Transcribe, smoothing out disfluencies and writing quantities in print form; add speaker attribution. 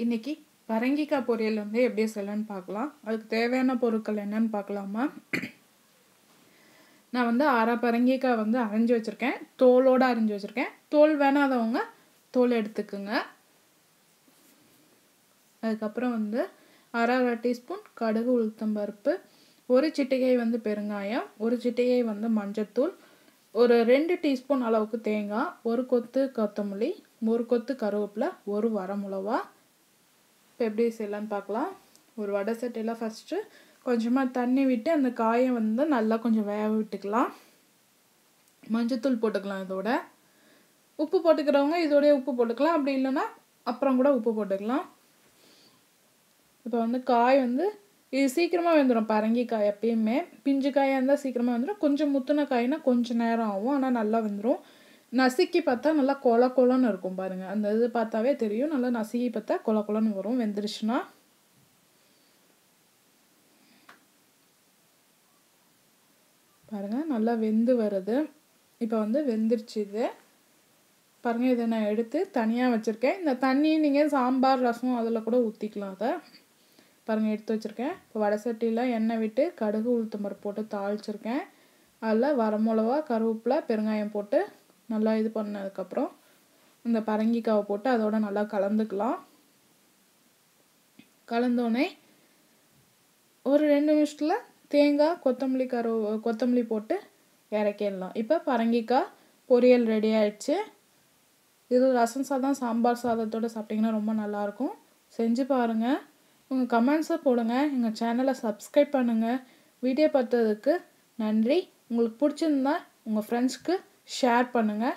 Speaker 1: இன்னைக்கு பரங்கிக்காய் பொரியல் வந்து எப்படி செய்யலாம்னு பார்க்கலாம். அதுக்கு தேவையான பொருட்கள் என்னன்னு பார்க்கலாமா? நான் வந்து அரை பரங்கிக்காய் வந்து அரைஞ்சி வச்சுருக்கேன். தோலோடு அரைஞ்சி வச்சுருக்கேன். தோல் வேணாதவங்க தோல் எடுத்துக்குங்க. அதுக்கப்புறம் வந்து அரை டீஸ்பூன் கடுகு உளுத்தம்பருப்பு, ஒரு சிட்டிகை வந்து பெருங்காயம், ஒரு சிட்டிகை வந்து மஞ்சத்தூள், ஒரு 2 டீஸ்பூன் அளவுக்கு தேங்காய், ஒரு கொத்து கொத்தமல்லி, ஒரு கொத்து கருவேப்பிலை, ஒரு வரமிளகா. இப்போ எப்படி செய்யலான்னு பார்க்கலாம். ஒரு வடை சட்டியில் ஃபஸ்ட்டு கொஞ்சமாக தண்ணி விட்டு அந்த காயை வந்து நல்லா கொஞ்சம் வேக விட்டுக்கலாம். மஞ்சத்தூள் போட்டுக்கலாம். இதோட உப்பு போட்டுக்கிறவங்க இதோடய உப்பு போட்டுக்கலாம். அப்படி இல்லைன்னா அப்புறம் கூட உப்பு போட்டுக்கலாம். இப்போ வந்து காய் வந்து இது சீக்கிரமாக வெந்துடும். பரங்கிக்காய் எப்பயுமே பிஞ்சு காயாக இருந்தால் சீக்கிரமாக வெந்துடும். கொஞ்சம் முத்துன காய்னா கொஞ்சம் நேரம் ஆகும், ஆனால் நல்லா வெந்துடும். நசுக்கி பார்த்தா நல்லா கொல கொலன்னு இருக்கும் பாருங்கள். அந்த இது பார்த்தாவே தெரியும். நல்லா நசுக்கி பார்த்தா கொல கொலன்னு வரும் வெந்துருச்சுன்னா. பாருங்கள் நல்லா வெந்து வருது. இப்போ வந்து வெந்துருச்சு இது. பாருங்கள், இதை நான் எடுத்து தனியாக வச்சுருக்கேன். இந்த தண்ணி நீங்கள் சாம்பார் ரசம் அதில் கூட ஊற்றிக்கலாம். அதை பாருங்கள் எடுத்து வச்சுருக்கேன். இப்போ வடை சட்டியில் எண்ணெய் விட்டு கடுகு உளுத்தம்பருப்பு போட்டு தாளிச்சிருக்கேன். அதில் வரமிளகா, கருவேப்பிலை, பெருங்காயம் போட்டு நல்லா இது பண்ணதுக்கப்புறம் இந்த பரங்கிக்காவை போட்டு அதோட நல்லா கலந்துக்கலாம். கலந்தோடனே ஒரு 2 நிமிஷத்தில் தேங்காய், கொத்தமல்லி போட்டு இறக்கிடலாம். இப்போ பரங்கிக்காய் பொரியல் ரெடி ஆயிடுச்சு. இது ரசம் சாதம், சாம்பார் சாதத்தோடு சாப்பிட்டிங்கன்னா ரொம்ப நல்லாயிருக்கும். செஞ்சு பாருங்கள். உங்கள் கமெண்ட்ஸை போடுங்க. எங்கள் சேனலை சப்ஸ்கிரைப் பண்ணுங்கள். வீடியோ பார்த்ததுக்கு நன்றி. உங்களுக்கு பிடிச்சிருந்தா உங்கள் ஃப்ரெண்ட்ஸ்க்கு ஷேர் பண்ணுங்கள்.